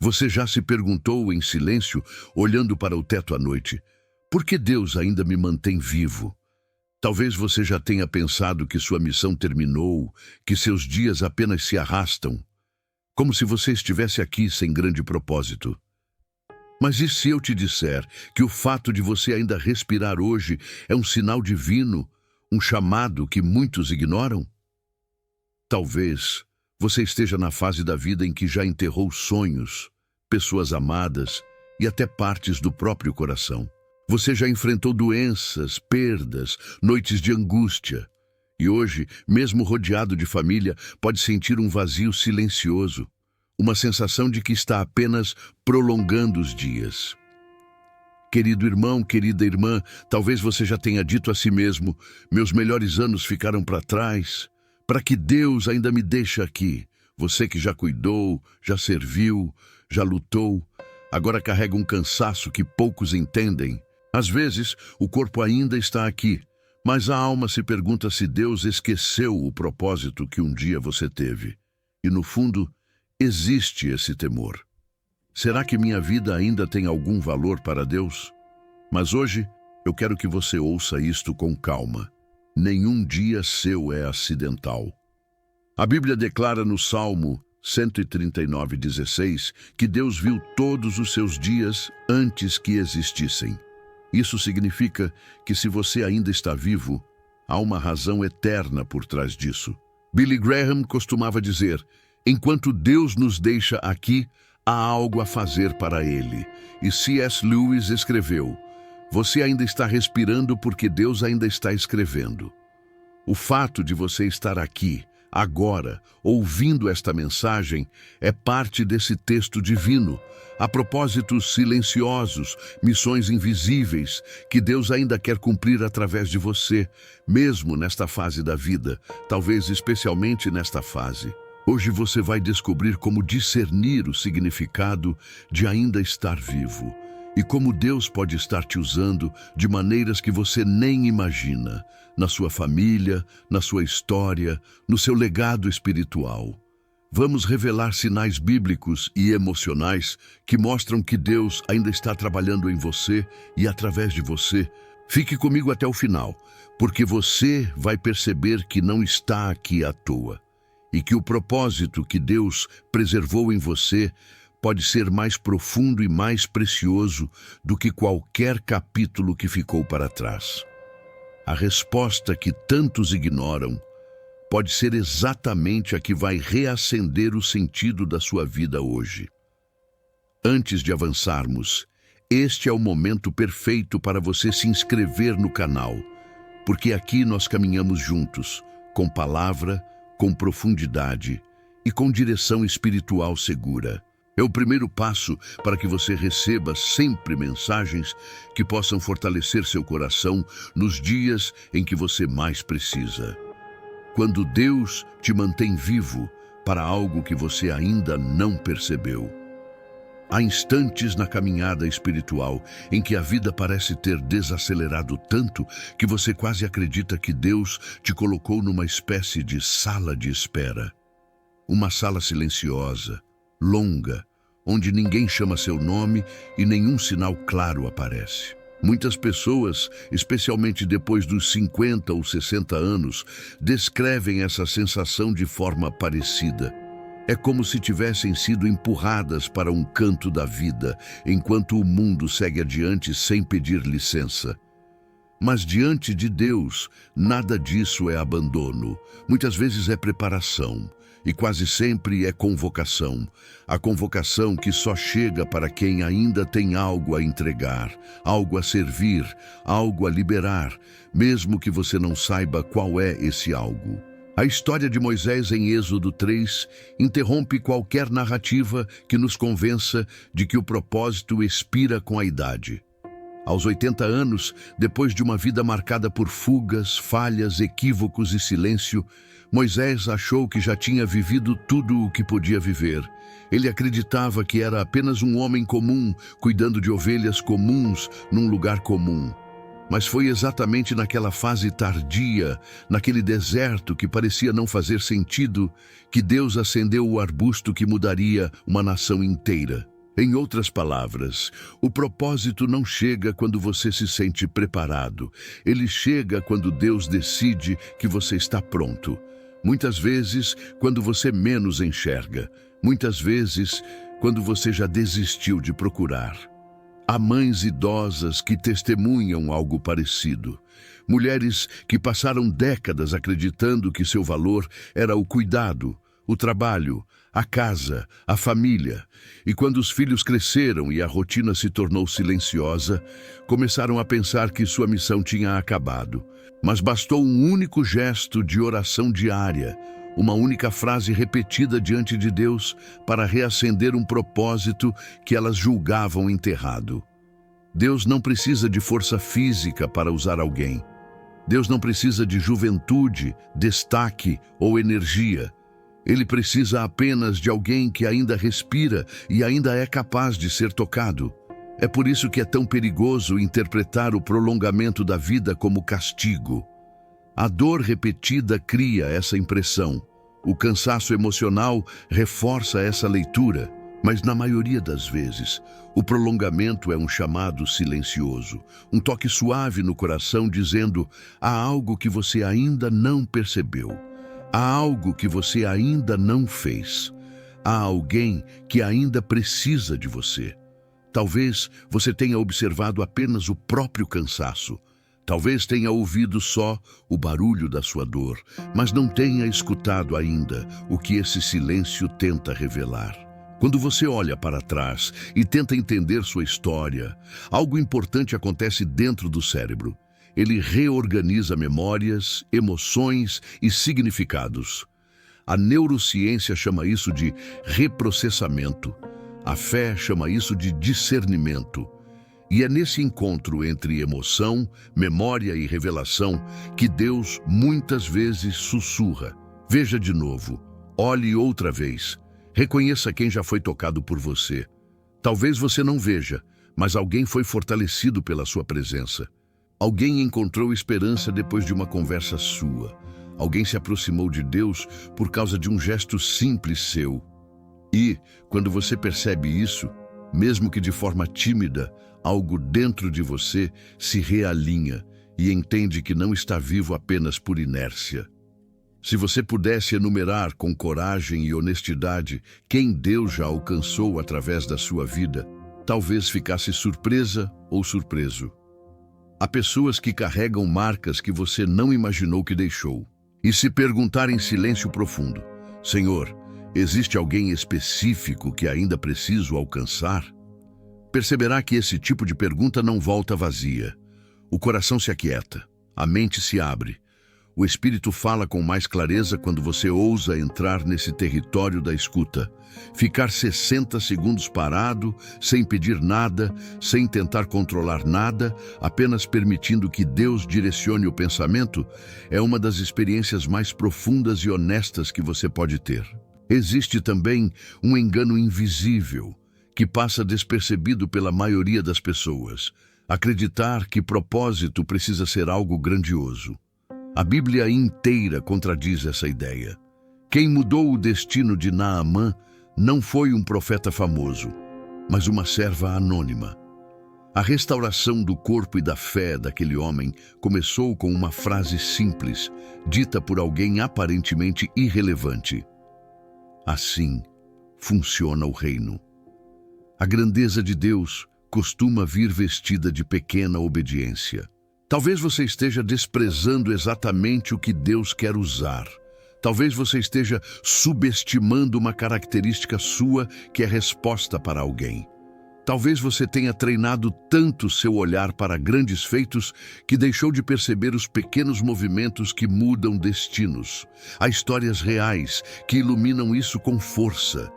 Você já se perguntou em silêncio, olhando para o teto à noite, por que Deus ainda me mantém vivo? Talvez você já tenha pensado que sua missão terminou, que seus dias apenas se arrastam, como se você estivesse aqui sem grande propósito. Mas e se eu te disser que o fato de você ainda respirar hoje é um sinal divino, um chamado que muitos ignoram? Talvez você esteja na fase da vida em que já enterrou sonhos, pessoas amadas e até partes do próprio coração. Você já enfrentou doenças, perdas, noites de angústia. E hoje, mesmo rodeado de família, pode sentir um vazio silencioso, uma sensação de que está apenas prolongando os dias. Querido irmão, querida irmã, talvez você já tenha dito a si mesmo, meus melhores anos ficaram para trás, para que Deus ainda me deixe aqui. Você que já cuidou, já serviu, já lutou, agora carrega um cansaço que poucos entendem. Às vezes, o corpo ainda está aqui, mas a alma se pergunta se Deus esqueceu o propósito que um dia você teve. E no fundo, existe esse temor. Será que minha vida ainda tem algum valor para Deus? Mas hoje, eu quero que você ouça isto com calma. Nenhum dia seu é acidental. A Bíblia declara no Salmo 139:16 que Deus viu todos os seus dias antes que existissem. Isso significa que se você ainda está vivo, há uma razão eterna por trás disso. Billy Graham costumava dizer, enquanto Deus nos deixa aqui, há algo a fazer para Ele. E C.S. Lewis escreveu, você ainda está respirando porque Deus ainda está escrevendo. O fato de você estar aqui, agora, ouvindo esta mensagem, é parte desse texto divino. Há propósitos silenciosos, missões invisíveis, que Deus ainda quer cumprir através de você, mesmo nesta fase da vida, talvez especialmente nesta fase. Hoje você vai descobrir como discernir o significado de ainda estar vivo e como Deus pode estar te usando de maneiras que você nem imagina, na sua família, na sua história, no seu legado espiritual. Vamos revelar sinais bíblicos e emocionais que mostram que Deus ainda está trabalhando em você e através de você. Fique comigo até o final, porque você vai perceber que não está aqui à toa e que o propósito que Deus preservou em você pode ser mais profundo e mais precioso do que qualquer capítulo que ficou para trás. A resposta que tantos ignoram pode ser exatamente a que vai reacender o sentido da sua vida hoje. Antes de avançarmos, este é o momento perfeito para você se inscrever no canal, porque aqui nós caminhamos juntos, com palavra, com profundidade e com direção espiritual segura. É o primeiro passo para que você receba sempre mensagens que possam fortalecer seu coração nos dias em que você mais precisa. Quando Deus te mantém vivo para algo que você ainda não percebeu. Há instantes na caminhada espiritual em que a vida parece ter desacelerado tanto que você quase acredita que Deus te colocou numa espécie de sala de espera. Uma sala silenciosa, longa, onde ninguém chama seu nome e nenhum sinal claro aparece. Muitas pessoas, especialmente depois dos 50 ou 60 anos, descrevem essa sensação de forma parecida. É como se tivessem sido empurradas para um canto da vida, enquanto o mundo segue adiante sem pedir licença. Mas diante de Deus, nada disso é abandono. Muitas vezes é preparação. E quase sempre é convocação. A convocação que só chega para quem ainda tem algo a entregar, algo a servir, algo a liberar, mesmo que você não saiba qual é esse algo. A história de Moisés em Êxodo 3 interrompe qualquer narrativa que nos convença de que o propósito expira com a idade. Aos 80 anos, depois de uma vida marcada por fugas, falhas, equívocos e silêncio, Moisés achou que já tinha vivido tudo o que podia viver. Ele acreditava que era apenas um homem comum, cuidando de ovelhas comuns num lugar comum. Mas foi exatamente naquela fase tardia, naquele deserto que parecia não fazer sentido, que Deus acendeu o arbusto que mudaria uma nação inteira. Em outras palavras, o propósito não chega quando você se sente preparado. Ele chega quando Deus decide que você está pronto. Muitas vezes, quando você menos enxerga. Muitas vezes, quando você já desistiu de procurar. Há mães idosas que testemunham algo parecido. Mulheres que passaram décadas acreditando que seu valor era o cuidado, o trabalho, a casa, a família. E quando os filhos cresceram e a rotina se tornou silenciosa, começaram a pensar que sua missão tinha acabado. Mas bastou um único gesto de oração diária, uma única frase repetida diante de Deus para reacender um propósito que elas julgavam enterrado. Deus não precisa de força física para usar alguém. Deus não precisa de juventude, destaque ou energia. Ele precisa apenas de alguém que ainda respira e ainda é capaz de ser tocado. É por isso que é tão perigoso interpretar o prolongamento da vida como castigo. A dor repetida cria essa impressão. O cansaço emocional reforça essa leitura. Mas na maioria das vezes, o prolongamento é um chamado silencioso, um toque suave no coração dizendo: há algo que você ainda não percebeu. Há algo que você ainda não fez. Há alguém que ainda precisa de você. Talvez você tenha observado apenas o próprio cansaço. Talvez tenha ouvido só o barulho da sua dor, mas não tenha escutado ainda o que esse silêncio tenta revelar. Quando você olha para trás e tenta entender sua história, algo importante acontece dentro do cérebro. Ele reorganiza memórias, emoções e significados. A neurociência chama isso de reprocessamento. A fé chama isso de discernimento. E é nesse encontro entre emoção, memória e revelação que Deus muitas vezes sussurra. Veja de novo, olhe outra vez. Reconheça quem já foi tocado por você. Talvez você não veja, mas alguém foi fortalecido pela sua presença. Alguém encontrou esperança depois de uma conversa sua. Alguém se aproximou de Deus por causa de um gesto simples seu. E, quando você percebe isso, mesmo que de forma tímida, algo dentro de você se realinha e entende que não está vivo apenas por inércia. Se você pudesse enumerar com coragem e honestidade quem Deus já alcançou através da sua vida, talvez ficasse surpresa ou surpreso. Há pessoas que carregam marcas que você não imaginou que deixou. E se perguntar em silêncio profundo: Senhor, existe alguém específico que ainda preciso alcançar? Perceberá que esse tipo de pergunta não volta vazia. O coração se aquieta, a mente se abre. O Espírito fala com mais clareza quando você ousa entrar nesse território da escuta. Ficar 60 segundos parado, sem pedir nada, sem tentar controlar nada, apenas permitindo que Deus direcione o pensamento, é uma das experiências mais profundas e honestas que você pode ter. Existe também um engano invisível, que passa despercebido pela maioria das pessoas. Acreditar que propósito precisa ser algo grandioso. A Bíblia inteira contradiz essa ideia. Quem mudou o destino de Naamã não foi um profeta famoso, mas uma serva anônima. A restauração do corpo e da fé daquele homem começou com uma frase simples, dita por alguém aparentemente irrelevante. Assim funciona o reino. A grandeza de Deus costuma vir vestida de pequena obediência. Talvez você esteja desprezando exatamente o que Deus quer usar. Talvez você esteja subestimando uma característica sua que é resposta para alguém. Talvez você tenha treinado tanto seu olhar para grandes feitos que deixou de perceber os pequenos movimentos que mudam destinos. Há histórias reais que iluminam isso com força.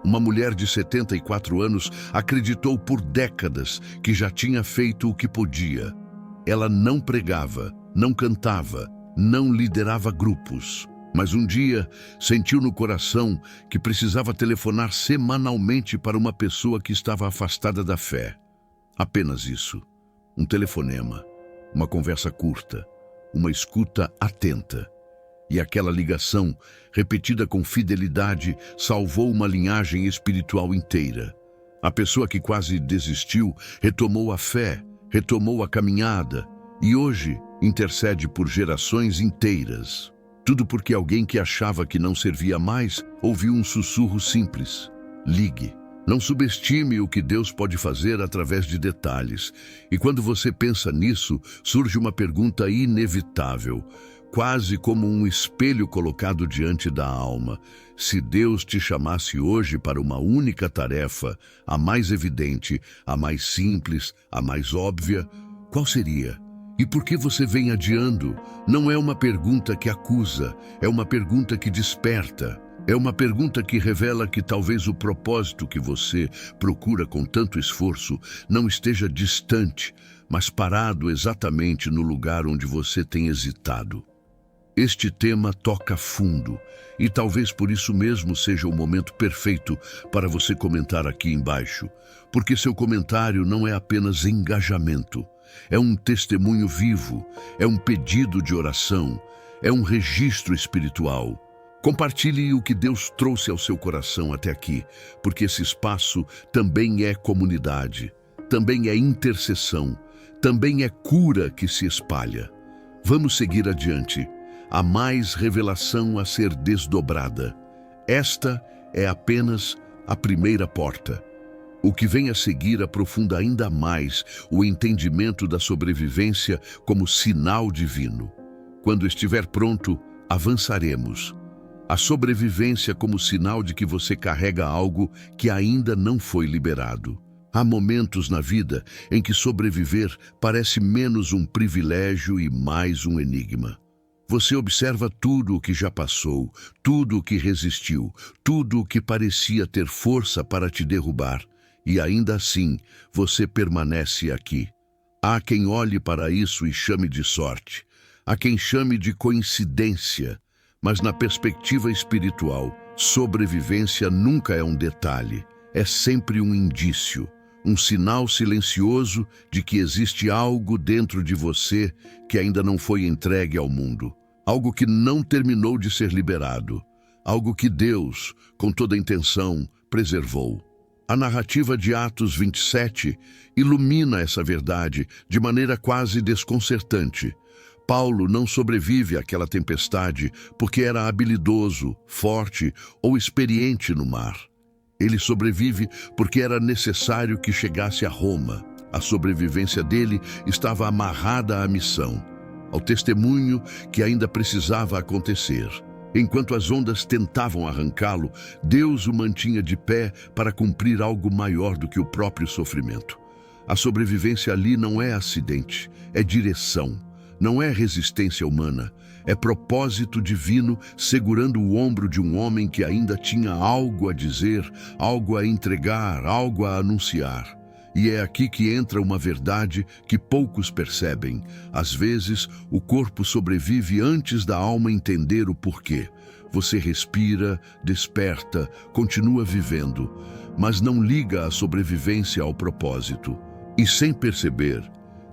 Uma mulher de 74 anos acreditou por décadas que já tinha feito o que podia. Ela não pregava, não cantava, não liderava grupos. Mas um dia sentiu no coração que precisava telefonar semanalmente para uma pessoa que estava afastada da fé. Apenas isso. Um telefonema, uma conversa curta, uma escuta atenta. E aquela ligação, repetida com fidelidade, salvou uma linhagem espiritual inteira. A pessoa que quase desistiu retomou a fé, retomou a caminhada e hoje intercede por gerações inteiras. Tudo porque alguém que achava que não servia mais ouviu um sussurro simples: ligue. Não subestime o que Deus pode fazer através de detalhes. E quando você pensa nisso, surge uma pergunta inevitável, quase como um espelho colocado diante da alma. Se Deus te chamasse hoje para uma única tarefa, a mais evidente, a mais simples, a mais óbvia, qual seria? E por que você vem adiando? Não é uma pergunta que acusa, é uma pergunta que desperta. É uma pergunta que revela que talvez o propósito que você procura com tanto esforço não esteja distante, mas parado exatamente no lugar onde você tem hesitado. Este tema toca fundo e talvez por isso mesmo seja o momento perfeito para você comentar aqui embaixo, porque seu comentário não é apenas engajamento, é um testemunho vivo, é um pedido de oração, é um registro espiritual. Compartilhe o que Deus trouxe ao seu coração até aqui, porque esse espaço também é comunidade, também é intercessão, também é cura que se espalha. Vamos seguir adiante. Há mais revelação a ser desdobrada. Esta é apenas a primeira porta. O que vem a seguir aprofunda ainda mais o entendimento da sobrevivência como sinal divino. Quando estiver pronto, avançaremos. A sobrevivência como sinal de que você carrega algo que ainda não foi liberado. Há momentos na vida em que sobreviver parece menos um privilégio e mais um enigma. Você observa tudo o que já passou, tudo o que resistiu, tudo o que parecia ter força para te derrubar, e ainda assim você permanece aqui. Há quem olhe para isso e chame de sorte, há quem chame de coincidência, mas na perspectiva espiritual, sobrevivência nunca é um detalhe, é sempre um indício, um sinal silencioso de que existe algo dentro de você que ainda não foi entregue ao mundo, algo que não terminou de ser liberado, algo que Deus, com toda a intenção, preservou. A narrativa de Atos 27 ilumina essa verdade de maneira quase desconcertante. Paulo não sobrevive àquela tempestade porque era habilidoso, forte ou experiente no mar. Ele sobrevive porque era necessário que chegasse a Roma. A sobrevivência dele estava amarrada à missão, ao testemunho que ainda precisava acontecer. Enquanto as ondas tentavam arrancá-lo, Deus o mantinha de pé para cumprir algo maior do que o próprio sofrimento. A sobrevivência ali não é acidente, é direção. Não é resistência humana, é propósito divino segurando o ombro de um homem que ainda tinha algo a dizer, algo a entregar, algo a anunciar. E é aqui que entra uma verdade que poucos percebem. Às vezes, o corpo sobrevive antes da alma entender o porquê. Você respira, desperta, continua vivendo, mas não liga a sobrevivência ao propósito. E sem perceber,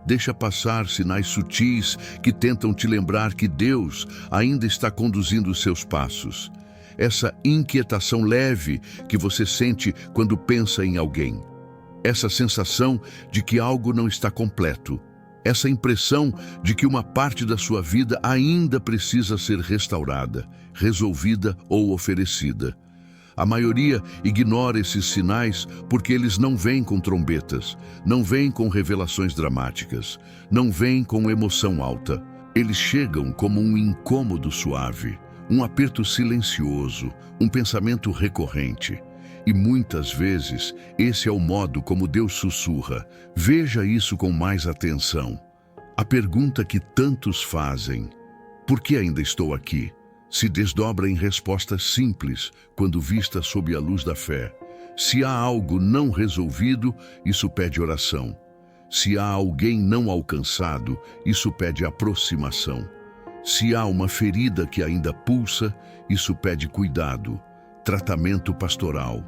deixa passar sinais sutis que tentam te lembrar que Deus ainda está conduzindo os seus passos. Essa inquietação leve que você sente quando pensa em alguém. Essa sensação de que algo não está completo. Essa impressão de que uma parte da sua vida ainda precisa ser restaurada, resolvida ou oferecida. A maioria ignora esses sinais porque eles não vêm com trombetas, não vêm com revelações dramáticas, não vêm com emoção alta. Eles chegam como um incômodo suave, um aperto silencioso, um pensamento recorrente. E muitas vezes esse é o modo como Deus sussurra. Veja isso com mais atenção. A pergunta que tantos fazem: por que ainda estou aqui? Se desdobra em respostas simples quando vista sob a luz da fé. Se há algo não resolvido, isso pede oração. Se há alguém não alcançado, isso pede aproximação. Se há uma ferida que ainda pulsa, isso pede cuidado, tratamento pastoral,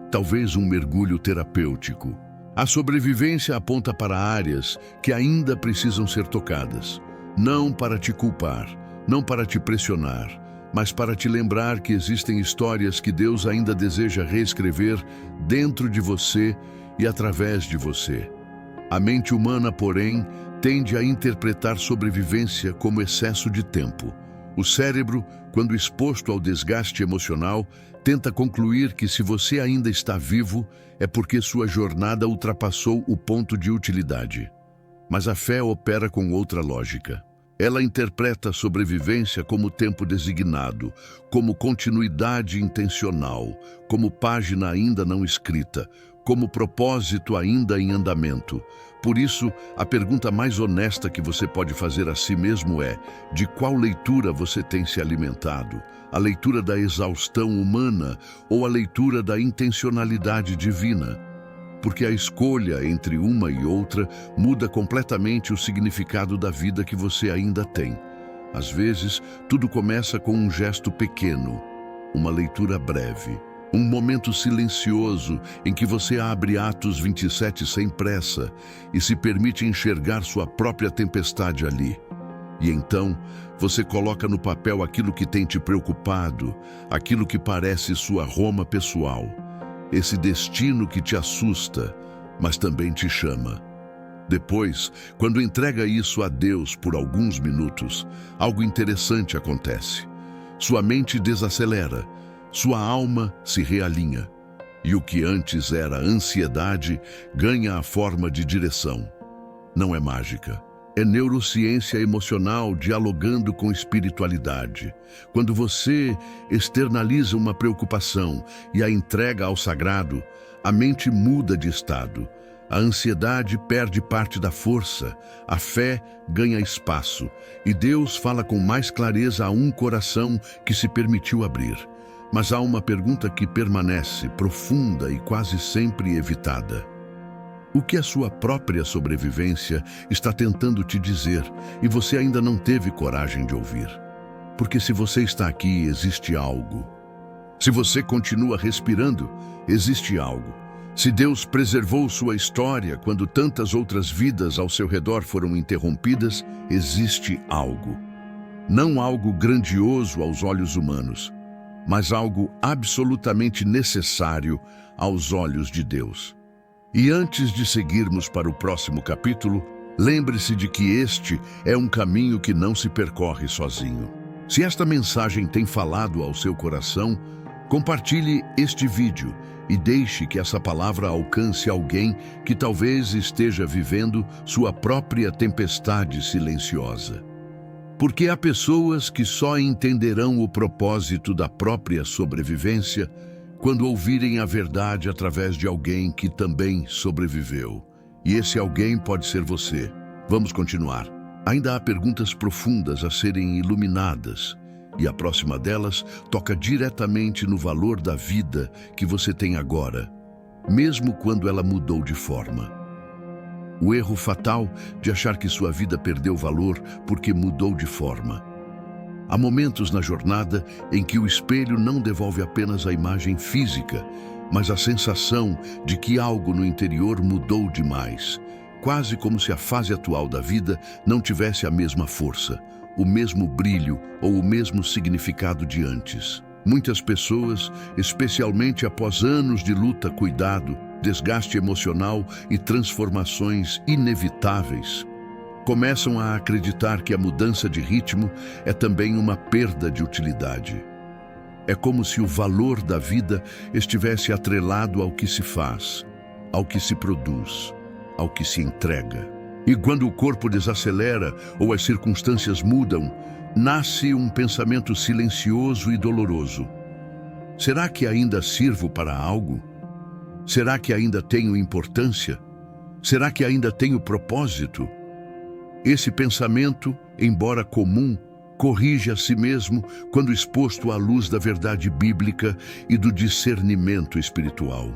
talvez um mergulho terapêutico. A sobrevivência aponta para áreas que ainda precisam ser tocadas, não para te culpar, não para te pressionar, mas para te lembrar que existem histórias que Deus ainda deseja reescrever dentro de você e através de você. A mente humana, porém, tende a interpretar sobrevivência como excesso de tempo. O cérebro, quando exposto ao desgaste emocional, tenta concluir que se você ainda está vivo, é porque sua jornada ultrapassou o ponto de utilidade. Mas a fé opera com outra lógica. Ela interpreta a sobrevivência como tempo designado, como continuidade intencional, como página ainda não escrita, como propósito ainda em andamento. Por isso, a pergunta mais honesta que você pode fazer a si mesmo é: de qual leitura você tem se alimentado? A leitura da exaustão humana ou a leitura da intencionalidade divina? Porque a escolha entre uma e outra muda completamente o significado da vida que você ainda tem. Às vezes, tudo começa com um gesto pequeno, uma leitura breve, um momento silencioso em que você abre Atos 27 sem pressa e se permite enxergar sua própria tempestade ali. E então, você coloca no papel aquilo que tem te preocupado, aquilo que parece sua Roma pessoal, esse destino que te assusta, mas também te chama. Depois, quando entrega isso a Deus por alguns minutos, algo interessante acontece. Sua mente desacelera, sua alma se realinha, e o que antes era ansiedade ganha a forma de direção. Não é mágica. É neurociência emocional dialogando com espiritualidade. Quando você externaliza uma preocupação e a entrega ao sagrado, a mente muda de estado. A ansiedade perde parte da força, a fé ganha espaço, e Deus fala com mais clareza a um coração que se permitiu abrir. Mas há uma pergunta que permanece profunda e quase sempre evitada. O que a sua própria sobrevivência está tentando te dizer e você ainda não teve coragem de ouvir? Porque se você está aqui, existe algo. Se você continua respirando, existe algo. Se Deus preservou sua história quando tantas outras vidas ao seu redor foram interrompidas, existe algo. Não algo grandioso aos olhos humanos, mas algo absolutamente necessário aos olhos de Deus. E antes de seguirmos para o próximo capítulo, lembre-se de que este é um caminho que não se percorre sozinho. Se esta mensagem tem falado ao seu coração, compartilhe este vídeo e deixe que essa palavra alcance alguém que talvez esteja vivendo sua própria tempestade silenciosa. Porque há pessoas que só entenderão o propósito da própria sobrevivência quando ouvirem a verdade através de alguém que também sobreviveu. E esse alguém pode ser você. Vamos continuar. Ainda há perguntas profundas a serem iluminadas, e a próxima delas toca diretamente no valor da vida que você tem agora, mesmo quando ela mudou de forma. O erro fatal de achar que sua vida perdeu valor porque mudou de forma. Há momentos na jornada em que o espelho não devolve apenas a imagem física, mas a sensação de que algo no interior mudou demais, quase como se a fase atual da vida não tivesse a mesma força, o mesmo brilho ou o mesmo significado de antes. Muitas pessoas, especialmente após anos de luta, cuidado, desgaste emocional e transformações inevitáveis, começam a acreditar que a mudança de ritmo é também uma perda de utilidade. É como se o valor da vida estivesse atrelado ao que se faz, ao que se produz, ao que se entrega. E quando o corpo desacelera ou as circunstâncias mudam, nasce um pensamento silencioso e doloroso. Será que ainda sirvo para algo? Será que ainda tenho importância? Será que ainda tenho propósito? Esse pensamento, embora comum, corrige a si mesmo quando exposto à luz da verdade bíblica e do discernimento espiritual.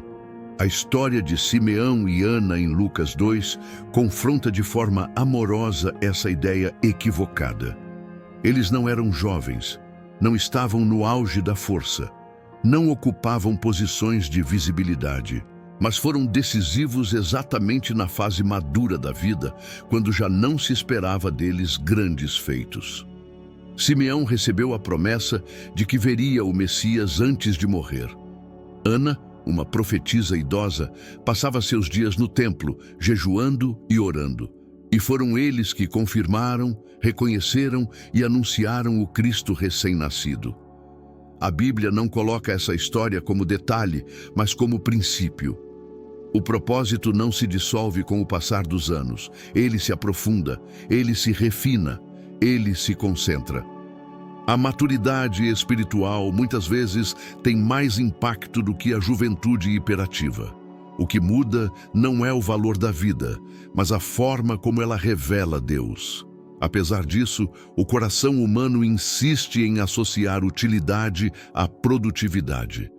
A história de Simeão e Ana em Lucas 2 confronta de forma amorosa essa ideia equivocada. Eles não eram jovens, não estavam no auge da força, não ocupavam posições de visibilidade, mas foram decisivos exatamente na fase madura da vida, quando já não se esperava deles grandes feitos. Simeão recebeu a promessa de que veria o Messias antes de morrer. Ana, uma profetisa idosa, passava seus dias no templo, jejuando e orando. E foram eles que confirmaram, reconheceram e anunciaram o Cristo recém-nascido. A Bíblia não coloca essa história como detalhe, mas como princípio. O propósito não se dissolve com o passar dos anos. Ele se aprofunda, ele se refina, ele se concentra. A maturidade espiritual muitas vezes tem mais impacto do que a juventude hiperativa. O que muda não é o valor da vida, mas a forma como ela revela Deus. Apesar disso, o coração humano insiste em associar utilidade à produtividade.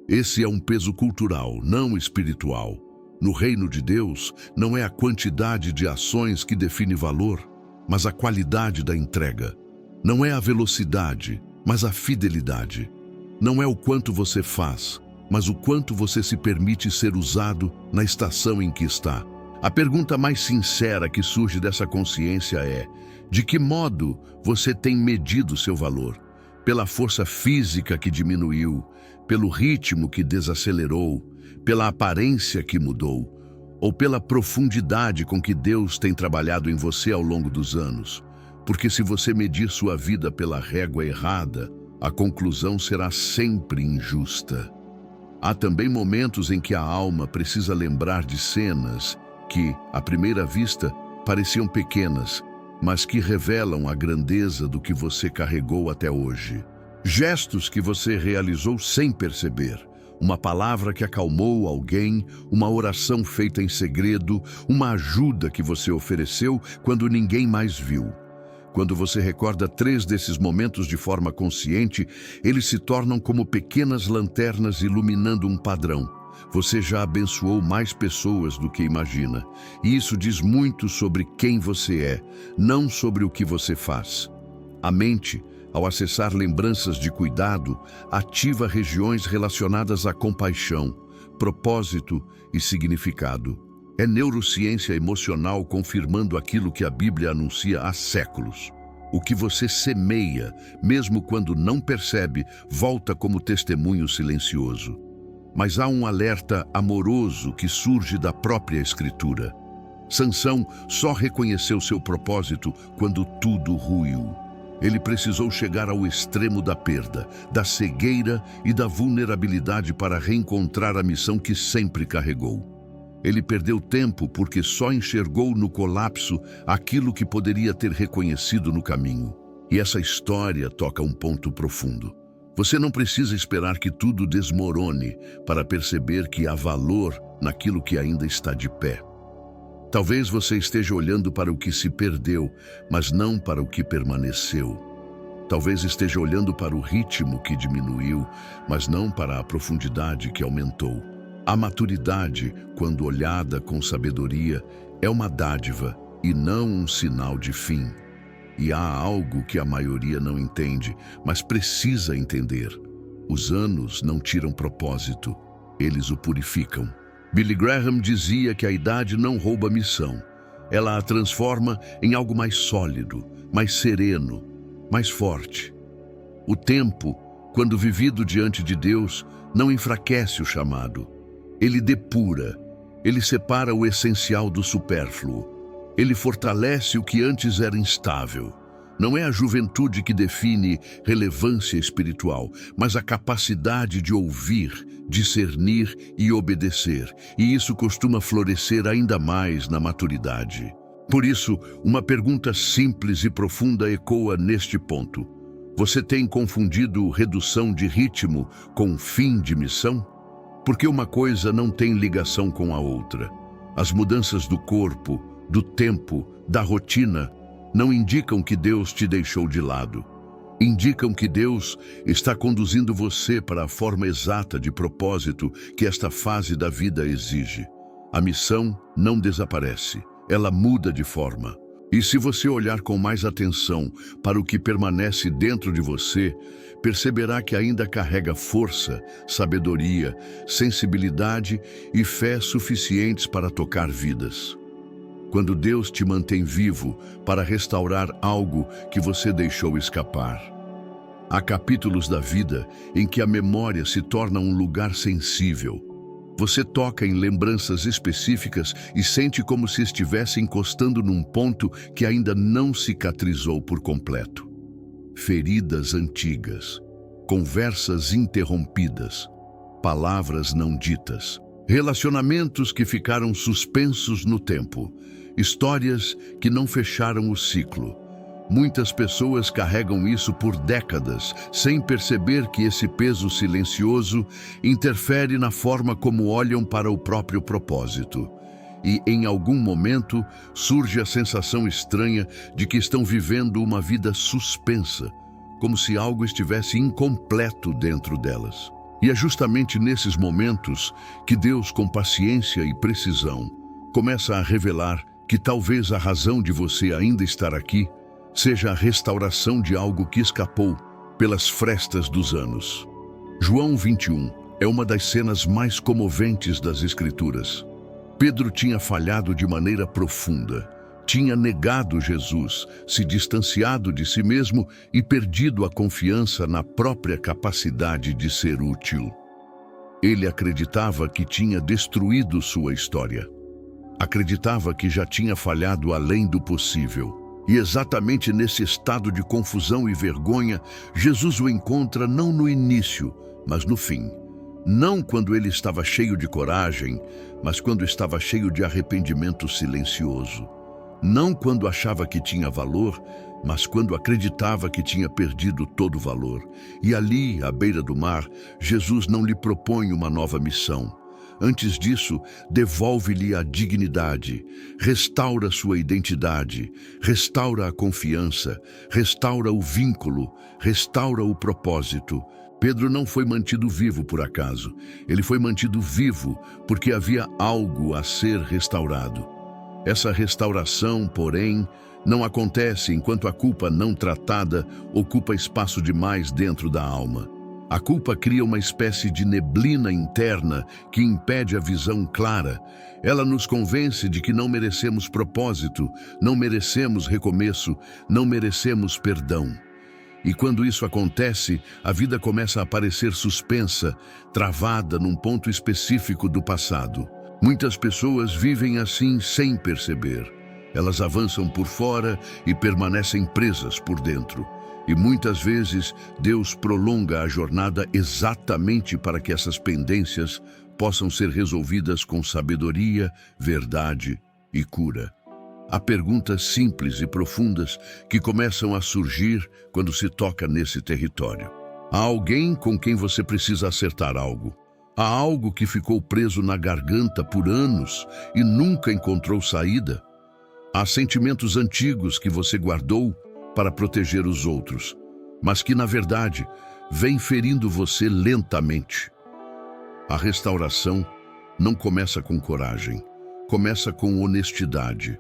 Esse é um peso cultural, não espiritual. No reino de Deus, não é a quantidade de ações que define valor, mas a qualidade da entrega. Não é a velocidade, mas a fidelidade. Não é o quanto você faz, mas o quanto você se permite ser usado na estação em que está. A pergunta mais sincera que surge dessa consciência é: de que modo você tem medido seu valor? Pela força física que diminuiu, pelo ritmo que desacelerou, pela aparência que mudou, ou pela profundidade com que Deus tem trabalhado em você ao longo dos anos? Porque se você medir sua vida pela régua errada, a conclusão será sempre injusta. Há também momentos em que a alma precisa lembrar de cenas que, à primeira vista, pareciam pequenas, mas que revelam a grandeza do que você carregou até hoje. Gestos que você realizou sem perceber. Uma palavra que acalmou alguém, uma oração feita em segredo, uma ajuda que você ofereceu quando ninguém mais viu. Quando você recorda 3 desses momentos de forma consciente, eles se tornam como pequenas lanternas iluminando um padrão. Você já abençoou mais pessoas do que imagina. E isso diz muito sobre quem você é, não sobre o que você faz. A mente, ao acessar lembranças de cuidado, ativa regiões relacionadas à compaixão, propósito e significado. É neurociência emocional confirmando aquilo que a Bíblia anuncia há séculos. O que você semeia, mesmo quando não percebe, volta como testemunho silencioso. Mas há um alerta amoroso que surge da própria Escritura. Sansão só reconheceu seu propósito quando tudo ruiu. Ele precisou chegar ao extremo da perda, da cegueira e da vulnerabilidade para reencontrar a missão que sempre carregou. Ele perdeu tempo porque só enxergou no colapso aquilo que poderia ter reconhecido no caminho. E essa história toca um ponto profundo. Você não precisa esperar que tudo desmorone para perceber que há valor naquilo que ainda está de pé. Talvez você esteja olhando para o que se perdeu, mas não para o que permaneceu. Talvez esteja olhando para o ritmo que diminuiu, mas não para a profundidade que aumentou. A maturidade, quando olhada com sabedoria, é uma dádiva e não um sinal de fim. E há algo que a maioria não entende, mas precisa entender. Os anos não tiram propósito, eles o purificam. Billy Graham dizia que a idade não rouba missão. Ela a transforma em algo mais sólido, mais sereno, mais forte. O tempo, quando vivido diante de Deus, não enfraquece o chamado. Ele depura, ele separa o essencial do supérfluo. Ele fortalece o que antes era instável. Não é a juventude que define relevância espiritual, mas a capacidade de ouvir, discernir e obedecer. E isso costuma florescer ainda mais na maturidade. Por isso, uma pergunta simples e profunda ecoa neste ponto. Você tem confundido redução de ritmo com fim de missão? Porque uma coisa não tem ligação com a outra. As mudanças do corpo, do tempo, da rotina, não indicam que Deus te deixou de lado. Indicam que Deus está conduzindo você para a forma exata de propósito que esta fase da vida exige. A missão não desaparece, ela muda de forma. E se você olhar com mais atenção para o que permanece dentro de você, perceberá que ainda carrega força, sabedoria, sensibilidade e fé suficientes para tocar vidas. quando Deus te mantém vivo para restaurar algo que você deixou escapar. Há capítulos da vida em que a memória se torna um lugar sensível. Você toca em lembranças específicas e sente como se estivesse encostando num ponto que ainda não cicatrizou por completo. Feridas antigas, conversas interrompidas, palavras não ditas, relacionamentos que ficaram suspensos no tempo, histórias que não fecharam o ciclo. Muitas pessoas carregam isso por décadas, sem perceber que esse peso silencioso interfere na forma como olham para o próprio propósito. E, em algum momento, surge a sensação estranha de que estão vivendo uma vida suspensa, como se algo estivesse incompleto dentro delas. E é justamente nesses momentos que Deus, com paciência e precisão, começa a revelar que talvez a razão de você ainda estar aqui seja a restauração de algo que escapou pelas frestas dos anos. João 21 é uma das cenas mais comoventes das Escrituras. Pedro tinha falhado de maneira profunda, tinha negado Jesus, se distanciado de si mesmo e perdido a confiança na própria capacidade de ser útil. Ele acreditava que tinha destruído sua história. Acreditava que já tinha falhado além do possível. E exatamente nesse estado de confusão e vergonha, Jesus o encontra não no início, mas no fim. Não quando ele estava cheio de coragem, mas quando estava cheio de arrependimento silencioso. Não quando achava que tinha valor, mas quando acreditava que tinha perdido todo o valor. E ali, à beira do mar, Jesus não lhe propõe uma nova missão. Antes disso, devolve-lhe a dignidade, restaura sua identidade, restaura a confiança, restaura o vínculo, restaura o propósito. Pedro não foi mantido vivo por acaso. Ele foi mantido vivo porque havia algo a ser restaurado. Essa restauração, porém, não acontece enquanto a culpa não tratada ocupa espaço demais dentro da alma. A culpa cria uma espécie de neblina interna que impede a visão clara. Ela nos convence de que não merecemos propósito, não merecemos recomeço, não merecemos perdão. E quando isso acontece, a vida começa a parecer suspensa, travada num ponto específico do passado. Muitas pessoas vivem assim sem perceber. Elas avançam por fora e permanecem presas por dentro. E muitas vezes Deus prolonga a jornada exatamente para que essas pendências possam ser resolvidas com sabedoria, verdade e cura. Há perguntas simples e profundas que começam a surgir quando se toca nesse território. Há alguém com quem você precisa acertar algo. Há algo que ficou preso na garganta por anos e nunca encontrou saída. Há sentimentos antigos que você guardou para proteger os outros, mas que, na verdade, vem ferindo você lentamente. A restauração não começa com coragem, começa com honestidade.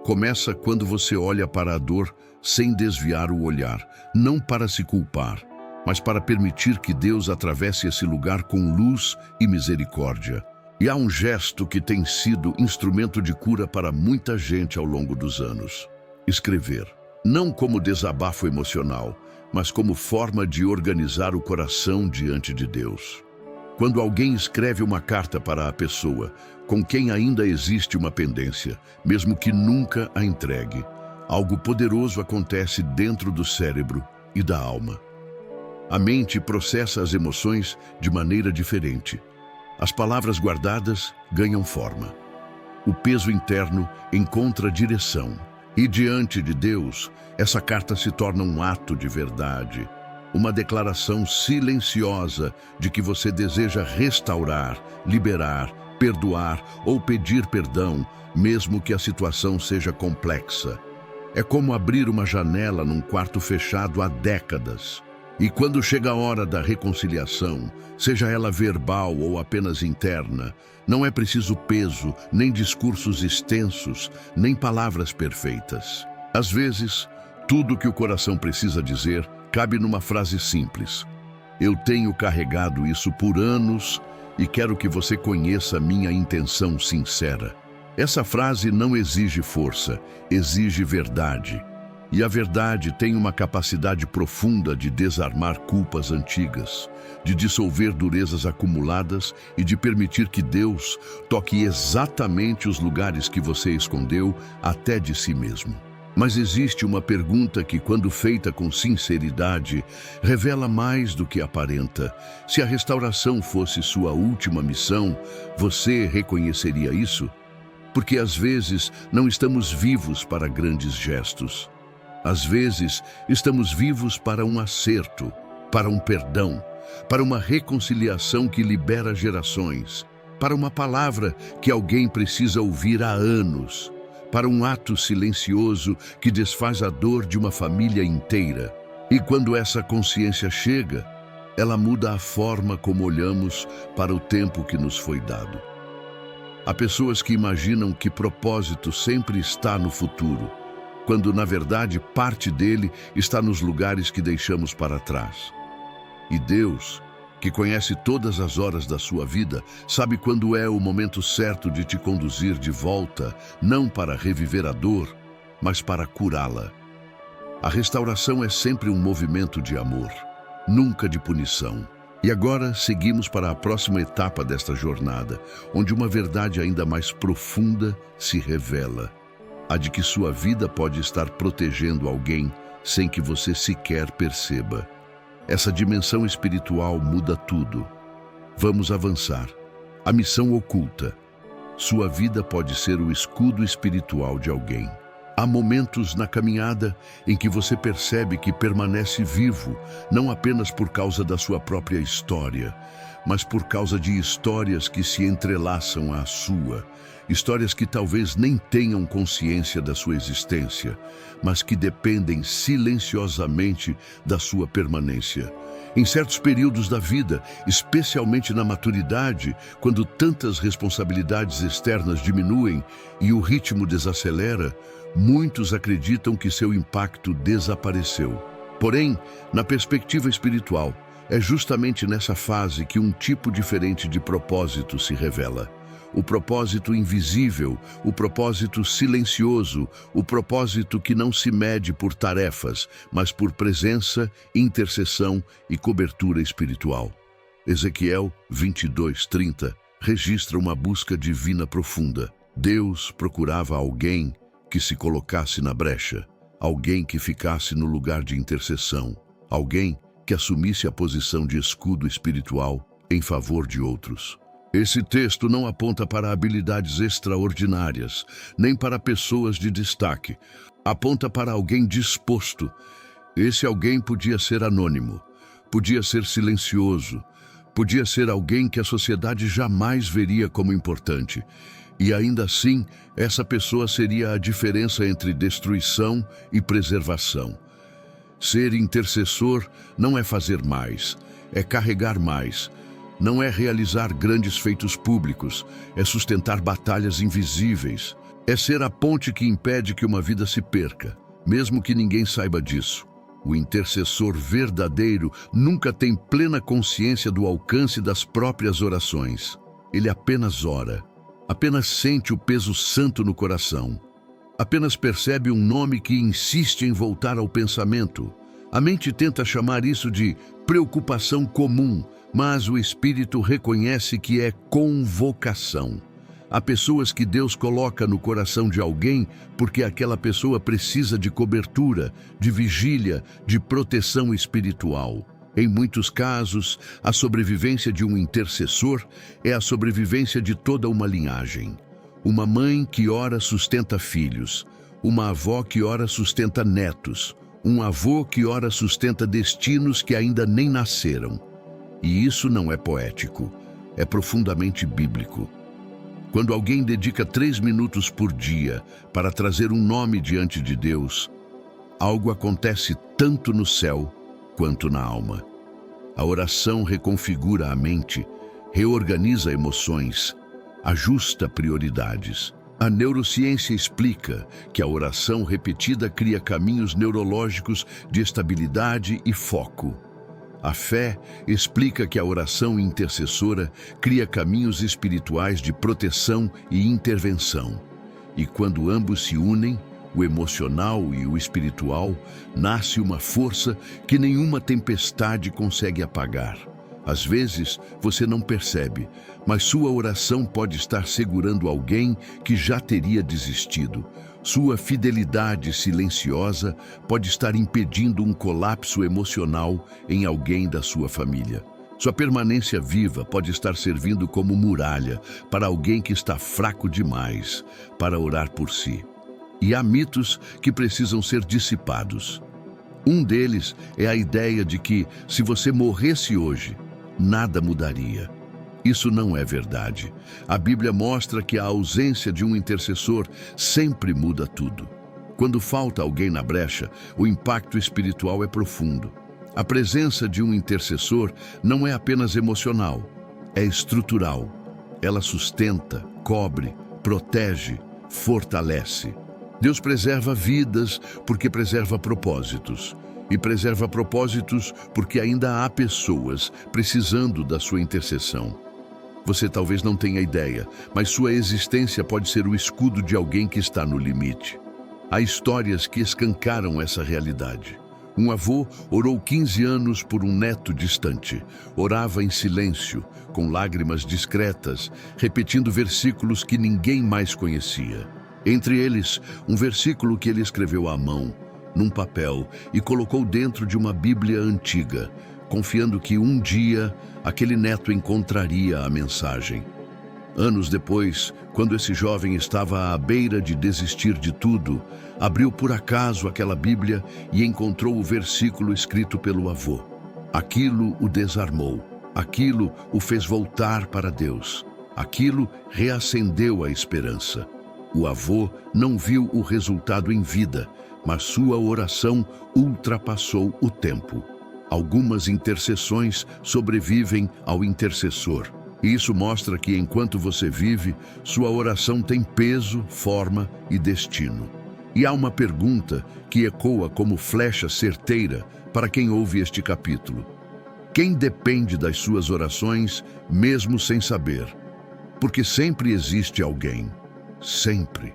Começa quando você olha para a dor sem desviar o olhar, não para se culpar, mas para permitir que Deus atravesse esse lugar com luz e misericórdia. E há um gesto que tem sido instrumento de cura para muita gente ao longo dos anos: escrever. Não como desabafo emocional, mas como forma de organizar o coração diante de Deus. Quando alguém escreve uma carta para a pessoa com quem ainda existe uma pendência, mesmo que nunca a entregue, algo poderoso acontece dentro do cérebro e da alma. A mente processa as emoções de maneira diferente. As palavras guardadas ganham forma. O peso interno encontra direção. E diante de Deus, essa carta se torna um ato de verdade, uma declaração silenciosa de que você deseja restaurar, liberar, perdoar ou pedir perdão, mesmo que a situação seja complexa. É como abrir uma janela num quarto fechado há décadas. E quando chega a hora da reconciliação, seja ela verbal ou apenas interna, não é preciso peso, nem discursos extensos, nem palavras perfeitas. Às vezes, tudo que o coração precisa dizer cabe numa frase simples: eu tenho carregado isso por anos e quero que você conheça minha intenção sincera. Essa frase não exige força, exige verdade. E a verdade tem uma capacidade profunda de desarmar culpas antigas, de dissolver durezas acumuladas e de permitir que Deus toque exatamente os lugares que você escondeu até de si mesmo. Mas existe uma pergunta que, quando feita com sinceridade, revela mais do que aparenta. Se a restauração fosse sua última missão, você reconheceria isso? Porque às vezes não estamos vivos para grandes gestos. Às vezes, estamos vivos para um acerto, para um perdão, para uma reconciliação que libera gerações, para uma palavra que alguém precisa ouvir há anos, para um ato silencioso que desfaz a dor de uma família inteira. E quando essa consciência chega, ela muda a forma como olhamos para o tempo que nos foi dado. Há pessoas que imaginam que propósito sempre está no futuro, quando, na verdade, parte dele está nos lugares que deixamos para trás. E Deus, que conhece todas as horas da sua vida, sabe quando é o momento certo de te conduzir de volta, não para reviver a dor, mas para curá-la. A restauração é sempre um movimento de amor, nunca de punição. E agora seguimos para a próxima etapa desta jornada, onde uma verdade ainda mais profunda se revela. A de que sua vida pode estar protegendo alguém sem que você sequer perceba. Essa dimensão espiritual muda tudo. Vamos avançar. A missão oculta. Sua vida pode ser o escudo espiritual de alguém. Há momentos na caminhada em que você percebe que permanece vivo, não apenas por causa da sua própria história, mas por causa de histórias que se entrelaçam à sua. Histórias que talvez nem tenham consciência da sua existência, mas que dependem silenciosamente da sua permanência. Em certos períodos da vida, especialmente na maturidade, quando tantas responsabilidades externas diminuem e o ritmo desacelera, muitos acreditam que seu impacto desapareceu. Porém, na perspectiva espiritual, é justamente nessa fase que um tipo diferente de propósito se revela. O propósito invisível, o propósito silencioso, o propósito que não se mede por tarefas, mas por presença, intercessão e cobertura espiritual. Ezequiel 22:30 registra uma busca divina profunda. Deus procurava alguém que se colocasse na brecha, alguém que ficasse no lugar de intercessão, alguém que assumisse a posição de escudo espiritual em favor de outros. Esse texto não aponta para habilidades extraordinárias, nem para pessoas de destaque. Aponta para alguém disposto. Esse alguém podia ser anônimo, podia ser silencioso, podia ser alguém que a sociedade jamais veria como importante. E ainda assim, essa pessoa seria a diferença entre destruição e preservação. Ser intercessor não é fazer mais, é carregar mais. Não é realizar grandes feitos públicos, é sustentar batalhas invisíveis. É ser a ponte que impede que uma vida se perca, mesmo que ninguém saiba disso. O intercessor verdadeiro nunca tem plena consciência do alcance das próprias orações. Ele apenas ora, apenas sente o peso santo no coração, apenas percebe um nome que insiste em voltar ao pensamento. A mente tenta chamar isso de preocupação comum, mas o Espírito reconhece que é convocação. Há pessoas que Deus coloca no coração de alguém porque aquela pessoa precisa de cobertura, de vigília, de proteção espiritual. Em muitos casos, a sobrevivência de um intercessor é a sobrevivência de toda uma linhagem. Uma mãe que ora sustenta filhos, uma avó que ora sustenta netos, um avô que ora sustenta destinos que ainda nem nasceram. E isso não é poético, é profundamente bíblico. Quando alguém dedica 3 minutos por dia para trazer um nome diante de Deus, algo acontece tanto no céu quanto na alma. A oração reconfigura a mente, reorganiza emoções, ajusta prioridades. A neurociência explica que a oração repetida cria caminhos neurológicos de estabilidade e foco. A fé explica que a oração intercessora cria caminhos espirituais de proteção e intervenção. E quando ambos se unem, o emocional e o espiritual, nasce uma força que nenhuma tempestade consegue apagar. Às vezes, você não percebe, mas sua oração pode estar segurando alguém que já teria desistido. Sua fidelidade silenciosa pode estar impedindo um colapso emocional em alguém da sua família. Sua permanência viva pode estar servindo como muralha para alguém que está fraco demais para orar por si. E há mitos que precisam ser dissipados. Um deles é a ideia de que, se você morresse hoje, nada mudaria. Isso não é verdade. A Bíblia mostra que a ausência de um intercessor sempre muda tudo. Quando falta alguém na brecha, o impacto espiritual é profundo. A presença de um intercessor não é apenas emocional, é estrutural. Ela sustenta, cobre, protege, fortalece. Deus preserva vidas porque preserva propósitos. E preserva propósitos porque ainda há pessoas precisando da sua intercessão. Você talvez não tenha ideia, mas sua existência pode ser o escudo de alguém que está no limite. Há histórias que escancaram essa realidade. Um avô orou 15 anos por um neto distante. Orava em silêncio, com lágrimas discretas, repetindo versículos que ninguém mais conhecia. Entre eles, um versículo que ele escreveu à mão, num papel, e colocou dentro de uma Bíblia antiga, confiando que um dia aquele neto encontraria a mensagem. Anos depois, quando esse jovem estava à beira de desistir de tudo, abriu por acaso aquela Bíblia e encontrou o versículo escrito pelo avô. Aquilo o desarmou, aquilo o fez voltar para Deus, aquilo reacendeu a esperança. O avô não viu o resultado em vida, mas sua oração ultrapassou o tempo. Algumas intercessões sobrevivem ao intercessor. E isso mostra que enquanto você vive, sua oração tem peso, forma e destino. E há uma pergunta que ecoa como flecha certeira para quem ouve este capítulo. Quem depende das suas orações, mesmo sem saber? Porque sempre existe alguém. Sempre.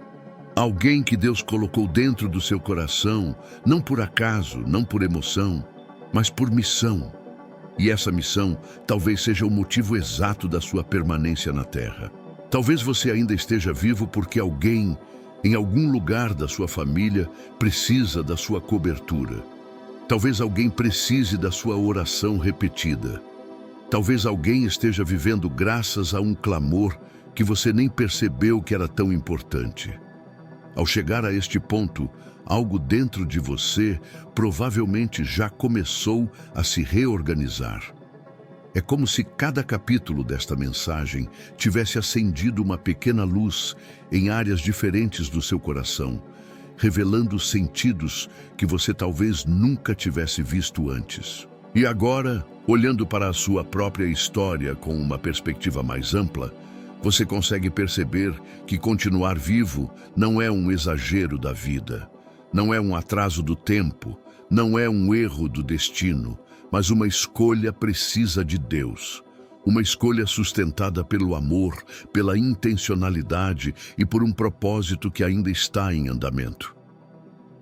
Alguém que Deus colocou dentro do seu coração, não por acaso, não por emoção, mas por missão. E essa missão talvez seja o motivo exato da sua permanência na Terra. Talvez você ainda esteja vivo porque alguém, em algum lugar da sua família, precisa da sua cobertura. Talvez alguém precise da sua oração repetida. Talvez alguém esteja vivendo graças a um clamor que você nem percebeu que era tão importante. Ao chegar a este ponto, algo dentro de você provavelmente já começou a se reorganizar. É como se cada capítulo desta mensagem tivesse acendido uma pequena luz em áreas diferentes do seu coração, revelando sentidos que você talvez nunca tivesse visto antes. E agora, olhando para a sua própria história com uma perspectiva mais ampla, você consegue perceber que continuar vivo não é um exagero da vida, não é um atraso do tempo, não é um erro do destino, mas uma escolha precisa de Deus. Uma escolha sustentada pelo amor, pela intencionalidade e por um propósito que ainda está em andamento.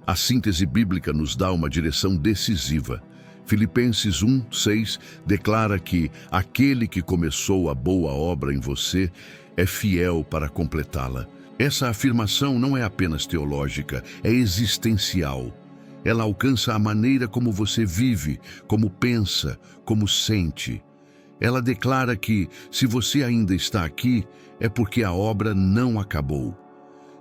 A síntese bíblica nos dá uma direção decisiva. Filipenses 1:6 declara que aquele que começou a boa obra em você é fiel para completá-la. Essa afirmação não é apenas teológica, é existencial. Ela alcança a maneira como você vive, como pensa, como sente. Ela declara que, se você ainda está aqui, é porque a obra não acabou.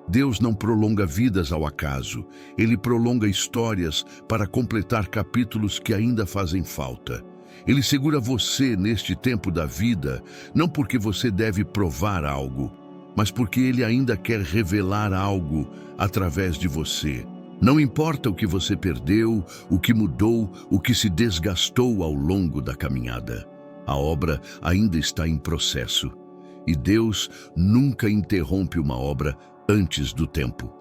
Deus não prolonga vidas ao acaso. Ele prolonga histórias para completar capítulos que ainda fazem falta. Ele segura você neste tempo da vida, não porque você deve provar algo, mas porque Ele ainda quer revelar algo através de você. Não importa o que você perdeu, o que mudou, o que se desgastou ao longo da caminhada. A obra ainda está em processo. E Deus nunca interrompe uma obra antes do tempo.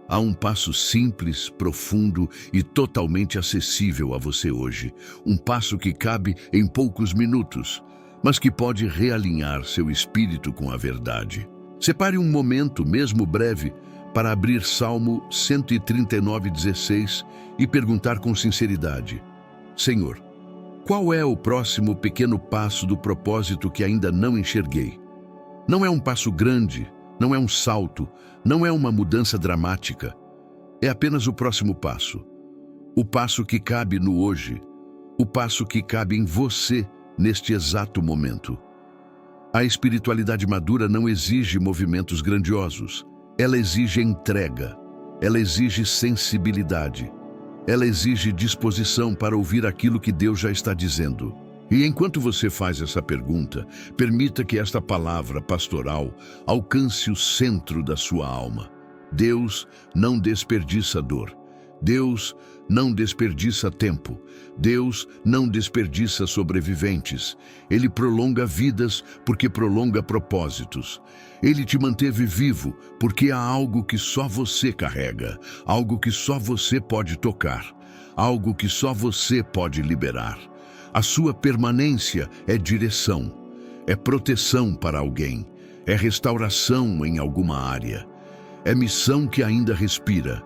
Há um passo simples, profundo e totalmente acessível a você hoje. Um passo que cabe em poucos minutos, mas que pode realinhar seu espírito com a verdade. Separe um momento, mesmo breve, para abrir Salmo 139:16 e perguntar com sinceridade: Senhor, qual é o próximo pequeno passo do propósito que ainda não enxerguei? Não é um passo grande, não é um salto, não é uma mudança dramática. É apenas o próximo passo. O passo que cabe no hoje. O passo que cabe em você neste exato momento. A espiritualidade madura não exige movimentos grandiosos. Ela exige entrega. Ela exige sensibilidade. Ela exige disposição para ouvir aquilo que Deus já está dizendo. E enquanto você faz essa pergunta, permita que esta palavra pastoral alcance o centro da sua alma. Deus não desperdiça dor. Deus não desperdiça tempo. Deus não desperdiça sobreviventes. Ele prolonga vidas porque prolonga propósitos. Ele te manteve vivo porque há algo que só você carrega, algo que só você pode tocar, algo que só você pode liberar. A sua permanência é direção, é proteção para alguém, é restauração em alguma área, é missão que ainda respira.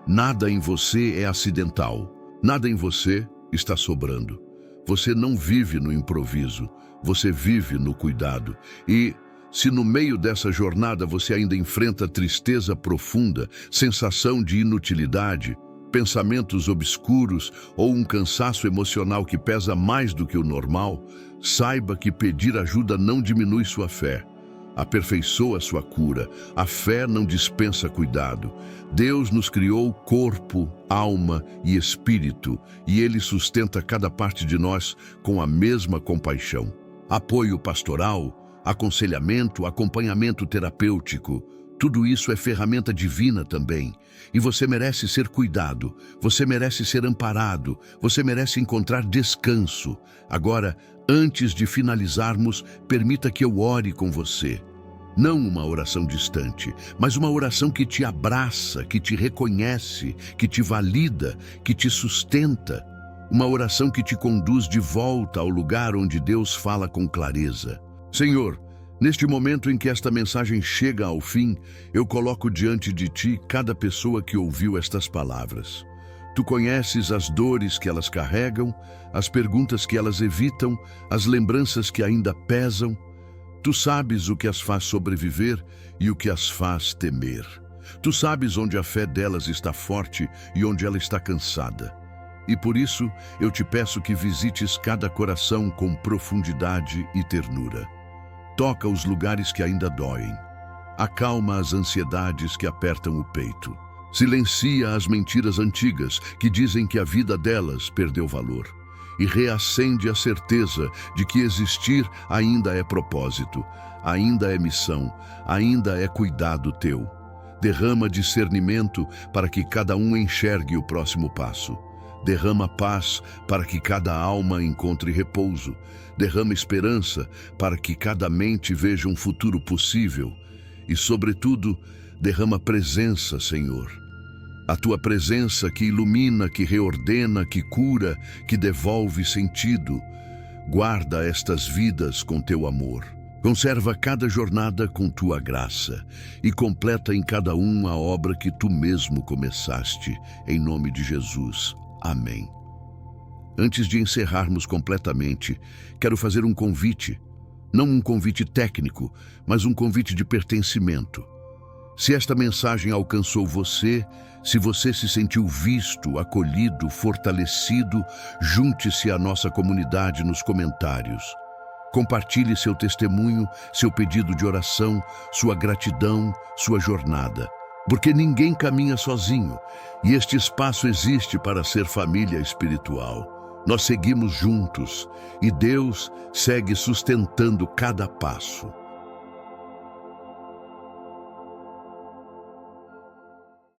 Nada em você é acidental, nada em você está sobrando. Você não vive no improviso, você vive no cuidado. E se no meio dessa jornada você ainda enfrenta tristeza profunda, sensação de inutilidade, pensamentos obscuros ou um cansaço emocional que pesa mais do que o normal, saiba que pedir ajuda não diminui sua fé. Aperfeiçoa sua cura. A fé não dispensa cuidado. Deus nos criou corpo, alma e espírito, e Ele sustenta cada parte de nós com a mesma compaixão. Apoio pastoral, aconselhamento, acompanhamento terapêutico, tudo isso é ferramenta divina também. E você merece ser cuidado, você merece ser amparado, você merece encontrar descanso. Agora, antes de finalizarmos, permita que eu ore com você. Não uma oração distante, mas uma oração que te abraça, que te reconhece, que te valida, que te sustenta. Uma oração que te conduz de volta ao lugar onde Deus fala com clareza. Senhor, neste momento em que esta mensagem chega ao fim, eu coloco diante de Ti cada pessoa que ouviu estas palavras. Tu conheces as dores que elas carregam, as perguntas que elas evitam, as lembranças que ainda pesam. Tu sabes o que as faz sobreviver e o que as faz temer. Tu sabes onde a fé delas está forte e onde ela está cansada. E por isso, eu te peço que visites cada coração com profundidade e ternura. Toca os lugares que ainda doem. Acalma as ansiedades que apertam o peito. Silencia as mentiras antigas que dizem que a vida delas perdeu valor. E reacende a certeza de que existir ainda é propósito, ainda é missão, ainda é cuidado teu. Derrama discernimento para que cada um enxergue o próximo passo. Derrama paz para que cada alma encontre repouso. Derrama esperança para que cada mente veja um futuro possível. E, sobretudo, derrama presença, Senhor. A Tua presença que ilumina, que reordena, que cura, que devolve sentido. Guarda estas vidas com Teu amor. Conserva cada jornada com Tua graça e completa em cada um a obra que Tu mesmo começaste. Em nome de Jesus. Amém. Antes de encerrarmos completamente, quero fazer um convite. Não um convite técnico, mas um convite de pertencimento. Se esta mensagem alcançou você, se você se sentiu visto, acolhido, fortalecido, junte-se à nossa comunidade nos comentários. Compartilhe seu testemunho, seu pedido de oração, sua gratidão, sua jornada. Porque ninguém caminha sozinho, e este espaço existe para ser família espiritual. Nós seguimos juntos, e Deus segue sustentando cada passo.